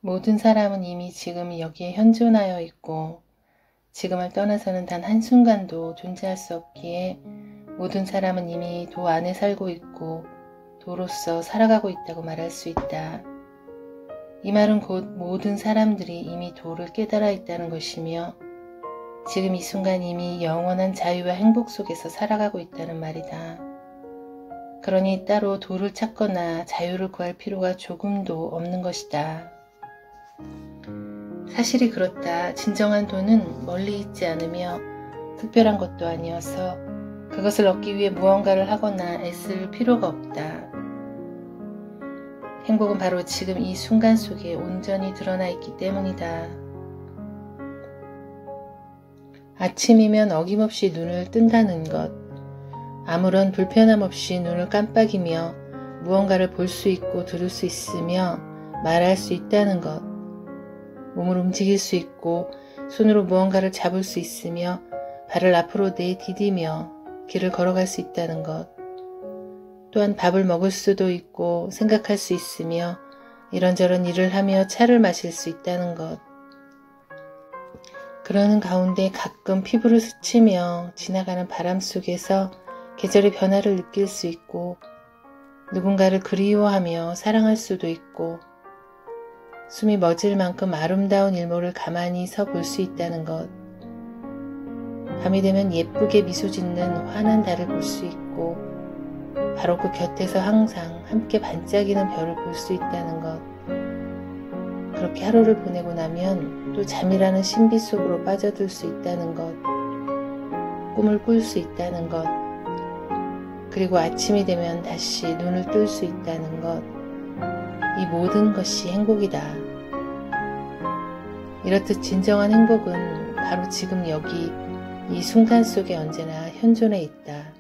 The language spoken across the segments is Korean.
모든 사람은 이미 지금 여기에 현존하여 있고 지금을 떠나서는 단 한순간도 존재할 수 없기에 모든 사람은 이미 도 안에 살고 있고 도로서 살아가고 있다고 말할 수 있다. 이 말은 곧 모든 사람들이 이미 도를 깨달아 있다는 것이며 지금 이 순간 이미 영원한 자유와 행복 속에서 살아가고 있다는 말이다. 그러니 따로 도를 찾거나 자유를 구할 필요가 조금도 없는 것이다. 사실이 그렇다. 진정한 도는 멀리 있지 않으며 특별한 것도 아니어서 그것을 얻기 위해 무언가를 하거나 애쓸 필요가 없다. 행복은 바로 지금 이 순간 속에 온전히 드러나 있기 때문이다. 아침이면 어김없이 눈을 뜬다는 것, 아무런 불편함 없이 눈을 깜빡이며 무언가를 볼 수 있고 들을 수 있으며 말할 수 있다는 것, 몸을 움직일 수 있고 손으로 무언가를 잡을 수 있으며 발을 앞으로 내디디며 길을 걸어갈 수 있다는 것, 또한 밥을 먹을 수도 있고 생각할 수 있으며 이런저런 일을 하며 차를 마실 수 있다는 것, 그러는 가운데 가끔 피부를 스치며 지나가는 바람 속에서 계절의 변화를 느낄 수 있고 누군가를 그리워하며 사랑할 수도 있고 숨이 멎을 만큼 아름다운 일몰을 가만히 서 볼 수 있다는 것, 밤이 되면 예쁘게 미소 짓는 환한 달을 볼 수 있고 바로 그 곁에서 항상 함께 반짝이는 별을 볼 수 있다는 것, 그렇게 하루를 보내고 나면 또 잠이라는 신비 속으로 빠져들 수 있다는 것, 꿈을 꿀 수 있다는 것, 그리고 아침이 되면 다시 눈을 뜰 수 있다는 것, 이 모든 것이 행복이다. 이렇듯 진정한 행복은 바로 지금 여기 이 순간 속에 언제나 현존해 있다.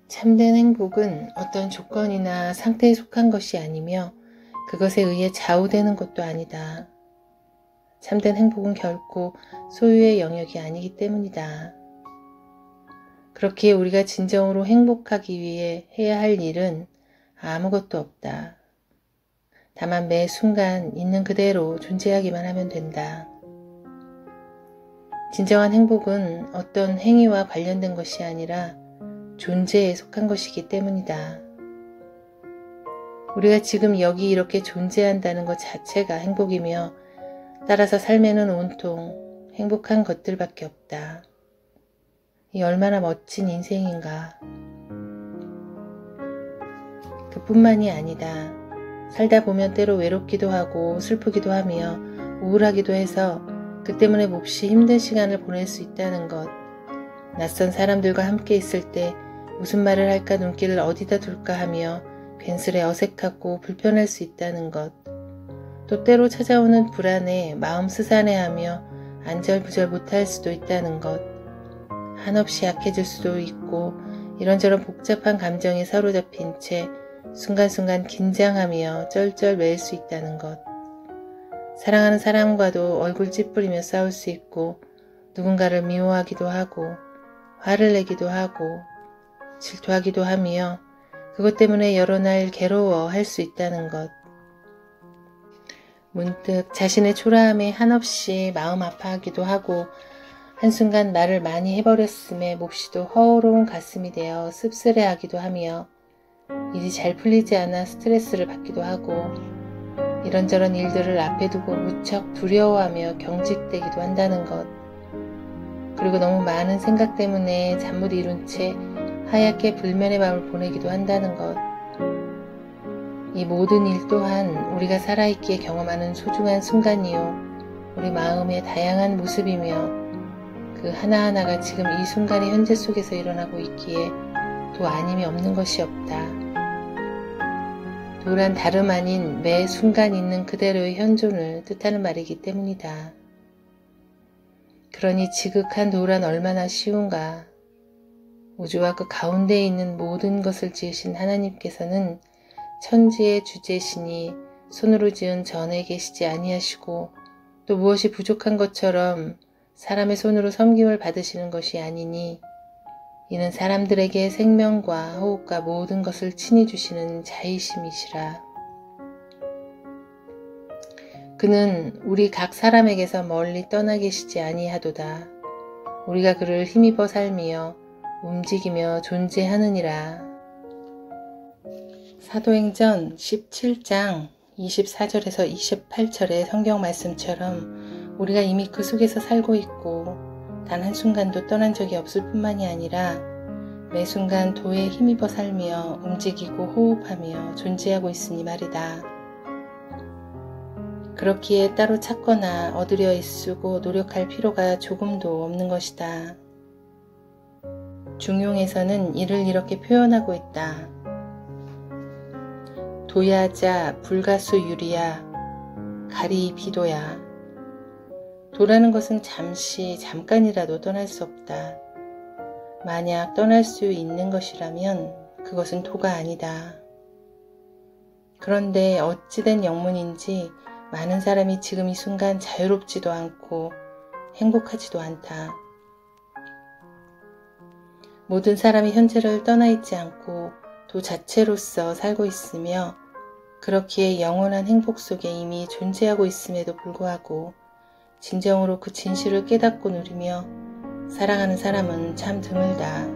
참된 행복은 어떤 조건이나 상태에 속한 것이 아니며 그것에 의해 좌우되는 것도 아니다. 참된 행복은 결코 소유의 영역이 아니기 때문이다. 그렇기에 우리가 진정으로 행복하기 위해 해야 할 일은 아무것도 없다. 다만 매 순간 있는 그대로 존재하기만 하면 된다. 진정한 행복은 어떤 행위와 관련된 것이 아니라 존재에 속한 것이기 때문이다. 우리가 지금 여기 이렇게 존재한다는 것 자체가 행복이며 따라서 삶에는 온통 행복한 것들밖에 없다. 이 얼마나 멋진 인생인가. 그뿐만이 아니다. 살다 보면 때로 외롭기도 하고 슬프기도 하며 우울하기도 해서 그 때문에 몹시 힘든 시간을 보낼 수 있다는 것, 낯선 사람들과 함께 있을 때 무슨 말을 할까 눈길을 어디다 둘까 하며 괜스레 어색하고 불편할 수 있다는 것, 또 때로 찾아오는 불안에 마음 스산해하며 안절부절 못할 수도 있다는 것, 한없이 약해질 수도 있고 이런저런 복잡한 감정에 사로잡힌 채 순간순간 긴장하며 쩔쩔 맬 수 있다는 것, 사랑하는 사람과도 얼굴 찌푸리며 싸울 수 있고 누군가를 미워하기도 하고 화를 내기도 하고 질투하기도 하며 그것 때문에 여러 날 괴로워할 수 있다는 것, 문득 자신의 초라함에 한없이 마음 아파하기도 하고 한순간 말을 많이 해버렸음에 몹시도 허우로운 가슴이 되어 씁쓸해하기도 하며 일이 잘 풀리지 않아 스트레스를 받기도 하고 이런저런 일들을 앞에 두고 무척 두려워하며 경직되기도 한다는 것, 그리고 너무 많은 생각 때문에 잠못 이룬 채 하얗게 불면의 밤을 보내기도 한다는 것, 이 모든 일 또한 우리가 살아있기에 경험하는 소중한 순간이요 우리 마음의 다양한 모습이며 그 하나하나가 지금 이 순간의 현재 속에서 일어나고 있기에 도 아님이 없는 것이 없다. 도란 다름 아닌 매 순간 있는 그대로의 현존을 뜻하는 말이기 때문이다. 그러니 지극한 도란 얼마나 쉬운가. 우주와 그 가운데에 있는 모든 것을 지으신 하나님께서는 천지의 주제시니 손으로 지은 전에 계시지 아니하시고 또 무엇이 부족한 것처럼 사람의 손으로 섬김을 받으시는 것이 아니니 이는 사람들에게 생명과 호흡과 모든 것을 친히 주시는 자이심이시라. 그는 우리 각 사람에게서 멀리 떠나 계시지 아니하도다. 우리가 그를 힘입어 살며 움직이며 존재하느니라. 사도행전 17장 24절에서 28절의 성경 말씀처럼 우리가 이미 그 속에서 살고 있고 단 한순간도 떠난 적이 없을 뿐만이 아니라 매 순간 도에 힘입어 살며 움직이고 호흡하며 존재하고 있으니 말이다. 그렇기에 따로 찾거나 얻으려 애쓰고 노력할 필요가 조금도 없는 것이다. 중용에서는 이를 이렇게 표현하고 있다. 도야자 불가수 유리야 가리 비도야. 도라는 것은 잠깐이라도 떠날 수 없다. 만약 떠날 수 있는 것이라면 그것은 도가 아니다. 그런데 어찌된 영문인지 많은 사람이 지금 이 순간 자유롭지도 않고 행복하지도 않다. 모든 사람이 현재를 떠나 있지 않고 도 자체로서 살고 있으며 그렇기에 영원한 행복 속에 이미 존재하고 있음에도 불구하고 진정으로 그 진실을 깨닫고 누리며 살아가는 사람은 참 드물다.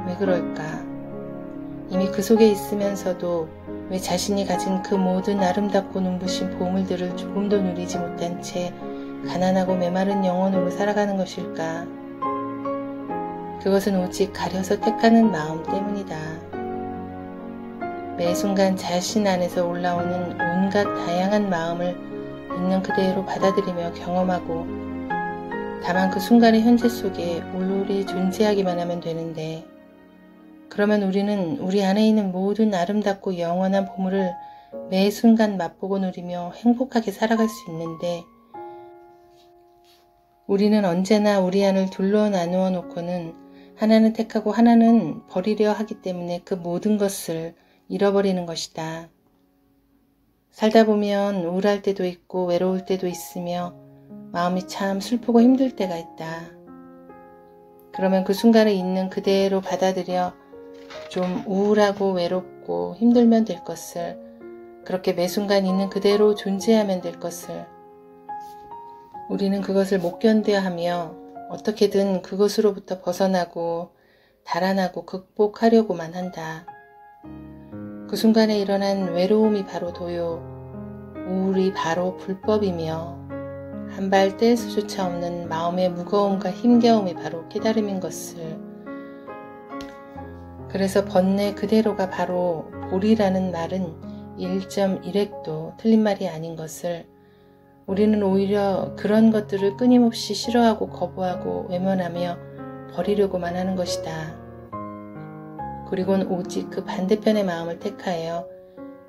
왜 그럴까? 이미 그 속에 있으면서도 왜 자신이 가진 그 모든 아름답고 눈부신 보물들을 조금도 누리지 못한 채 가난하고 메마른 영혼으로 살아가는 것일까? 그것은 오직 가려서 택하는 마음 때문이다. 매 순간 자신 안에서 올라오는 온갖 다양한 마음을 있는 그대로 받아들이며 경험하고 다만 그 순간의 현재 속에 올올이 존재하기만 하면 되는데 그러면 우리는 우리 안에 있는 모든 아름답고 영원한 보물을 매 순간 맛보고 누리며 행복하게 살아갈 수 있는데 우리는 언제나 우리 안을 둘러 나누어 놓고는 하나는 택하고 하나는 버리려 하기 때문에 그 모든 것을 잃어버리는 것이다. 살다 보면 우울할 때도 있고 외로울 때도 있으며 마음이 참 슬프고 힘들 때가 있다. 그러면 그 순간에 있는 그대로 받아들여 좀 우울하고 외롭고 힘들면 될 것을 그렇게 매 순간 있는 그대로 존재하면 될 것을 우리는 그것을 못 견뎌야 하며 어떻게든 그것으로부터 벗어나고 달아나고 극복하려고만 한다. 그 순간에 일어난 외로움이 바로 도요, 우울이 바로 불법이며 한 발 뗄 수조차 없는 마음의 무거움과 힘겨움이 바로 깨달음인 것을 그래서 번뇌 그대로가 바로 보리라는 말은 1.1핵도 틀린 말이 아닌 것을 우리는 오히려 그런 것들을 끊임없이 싫어하고 거부하고 외면하며 버리려고만 하는 것이다. 그리고는 오직 그 반대편의 마음을 택하여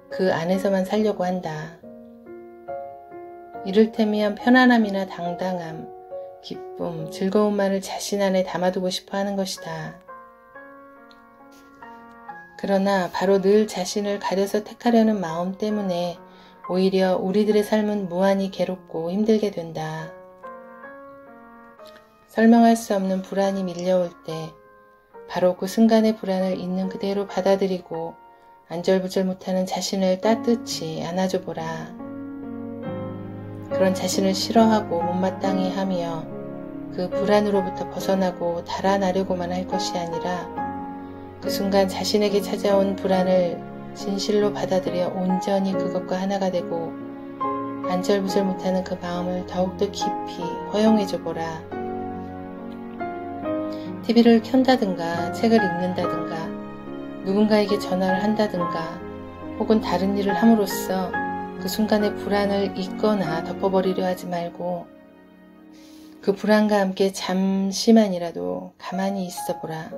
그 안에서만 살려고 한다. 이를테면 편안함이나 당당함, 기쁨, 즐거움만을 자신 안에 담아두고 싶어 하는 것이다. 그러나 바로 늘 자신을 가려서 택하려는 마음 때문에 오히려 우리들의 삶은 무한히 괴롭고 힘들게 된다. 설명할 수 없는 불안이 밀려올 때 바로 그 순간의 불안을 있는 그대로 받아들이고 안절부절 못하는 자신을 따뜻이 안아줘 보라. 그런 자신을 싫어하고 못마땅히 하며 그 불안으로부터 벗어나고 달아나려고만 할 것이 아니라 그 순간 자신에게 찾아온 불안을 진실로 받아들여 온전히 그것과 하나가 되고 안절부절 못하는 그 마음을 더욱더 깊이 허용해줘 보라. TV를 켠다든가 책을 읽는다든가 누군가에게 전화를 한다든가 혹은 다른 일을 함으로써 그 순간의 불안을 잊거나 덮어버리려 하지 말고 그 불안과 함께 잠시만이라도 가만히 있어 보라.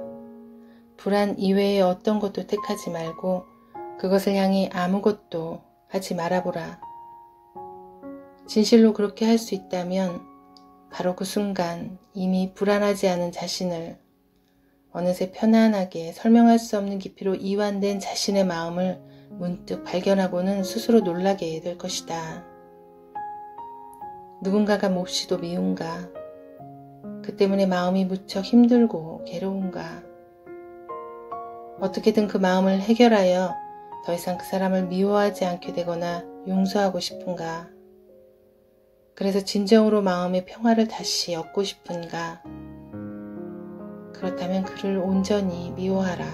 불안 이외의 어떤 것도 택하지 말고 그것을 향해 아무것도 하지 말아보라. 진실로 그렇게 할 수 있다면 바로 그 순간 이미 불안하지 않은 자신을 어느새 편안하게 설명할 수 없는 깊이로 이완된 자신의 마음을 문득 발견하고는 스스로 놀라게 될 것이다. 누군가가 몹시도 미운가? 그 때문에 마음이 무척 힘들고 괴로운가? 어떻게든 그 마음을 해결하여 더 이상 그 사람을 미워하지 않게 되거나 용서하고 싶은가? 그래서 진정으로 마음의 평화를 다시 얻고 싶은가? 그렇다면 그를 온전히 미워하라.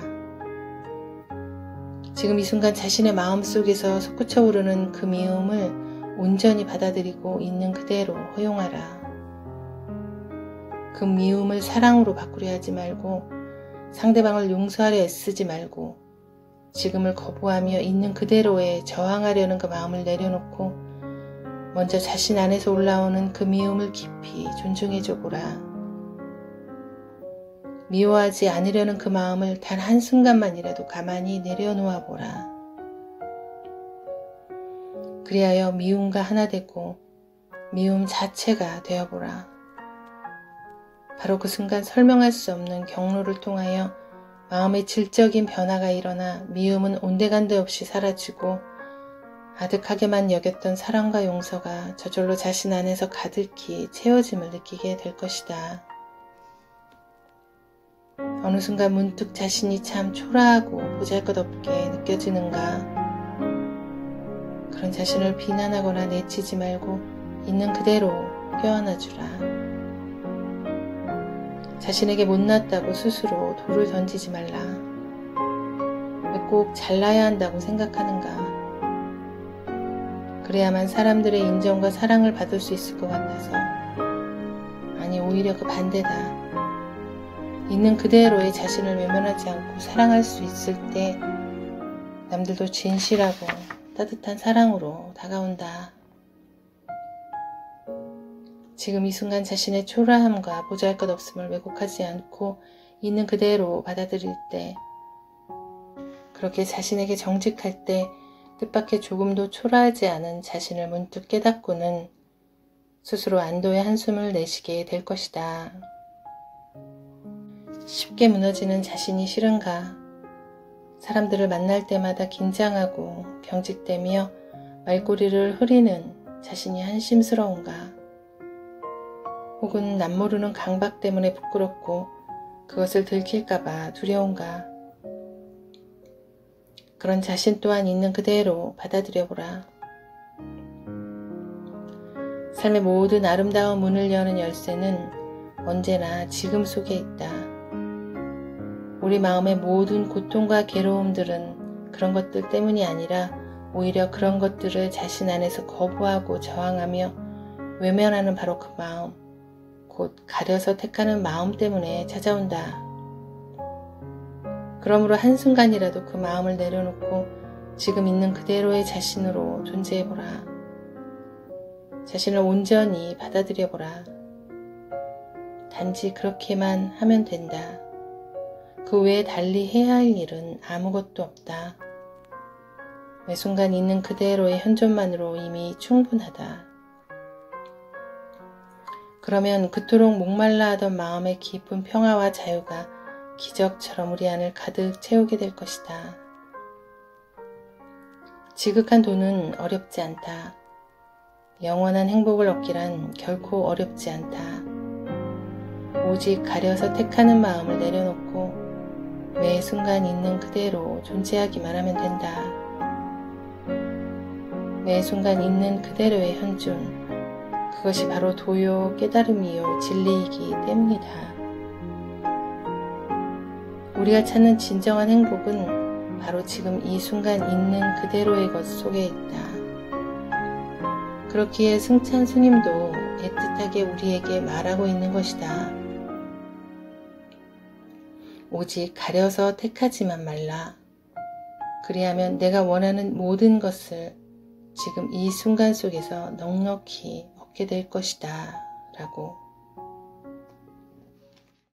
지금 이 순간 자신의 마음 속에서 솟구쳐 오르는 그 미움을 온전히 받아들이고 있는 그대로 허용하라. 그 미움을 사랑으로 바꾸려 하지 말고 상대방을 용서하려 애쓰지 말고 지금을 거부하며 있는 그대로에 저항하려는 그 마음을 내려놓고 먼저 자신 안에서 올라오는 그 미움을 깊이 존중해줘 보라. 미워하지 않으려는 그 마음을 단 한순간만이라도 가만히 내려놓아 보라. 그리하여 미움과 하나 되고 미움 자체가 되어보라. 바로 그 순간 설명할 수 없는 경로를 통하여 마음의 질적인 변화가 일어나 미움은 온데간데 없이 사라지고 아득하게만 여겼던 사랑과 용서가 저절로 자신 안에서 가득히 채워짐을 느끼게 될 것이다. 어느 순간 문득 자신이 참 초라하고 보잘것없게 느껴지는가? 그런 자신을 비난하거나 내치지 말고 있는 그대로 껴안아주라. 자신에게 못났다고 스스로 돌을 던지지 말라. 왜 꼭 잘나야 한다고 생각하는가? 그래야만 사람들의 인정과 사랑을 받을 수 있을 것 같아서. 아니, 오히려 그 반대다. 있는 그대로의 자신을 외면하지 않고 사랑할 수 있을 때 남들도 진실하고 따뜻한 사랑으로 다가온다. 지금 이 순간 자신의 초라함과 보잘것없음을 왜곡하지 않고 있는 그대로 받아들일 때, 그렇게 자신에게 정직할 때 뜻밖의 조금도 초라하지 않은 자신을 문득 깨닫고는 스스로 안도의 한숨을 내쉬게 될 것이다. 쉽게 무너지는 자신이 싫은가? 사람들을 만날 때마다 긴장하고 경직되며 말꼬리를 흐리는 자신이 한심스러운가? 혹은 남모르는 강박 때문에 부끄럽고 그것을 들킬까봐 두려운가? 그런 자신 또한 있는 그대로 받아들여보라. 삶의 모든 아름다운 문을 여는 열쇠는 언제나 지금 속에 있다. 우리 마음의 모든 고통과 괴로움들은 그런 것들 때문이 아니라 오히려 그런 것들을 자신 안에서 거부하고 저항하며 외면하는 바로 그 마음, 곧 가려서 택하는 마음 때문에 찾아온다. 그러므로 한순간이라도 그 마음을 내려놓고 지금 있는 그대로의 자신으로 존재해보라. 자신을 온전히 받아들여보라. 단지 그렇게만 하면 된다. 그 외에 달리 해야 할 일은 아무것도 없다. 매 순간 있는 그대로의 현존만으로 이미 충분하다. 그러면 그토록 목말라 하던 마음의 깊은 평화와 자유가 기적처럼 우리 안을 가득 채우게 될 것이다. 지극한 돈은 어렵지 않다. 영원한 행복을 얻기란 결코 어렵지 않다. 오직 가려서 택하는 마음을 내려놓고 매 순간 있는 그대로 존재하기만 하면 된다. 매 순간 있는 그대로의 현존, 그것이 바로 도요, 깨달음이요, 진리이기 때문이다. 우리가 찾는 진정한 행복은 바로 지금 이 순간 있는 그대로의 것 속에 있다. 그렇기에 승찬 스님도 애틋하게 우리에게 말하고 있는 것이다. 오직 가려서 택하지만 말라. 그리하면 내가 원하는 모든 것을 지금 이 순간 속에서 넉넉히 얻게 될 것이다. 라고.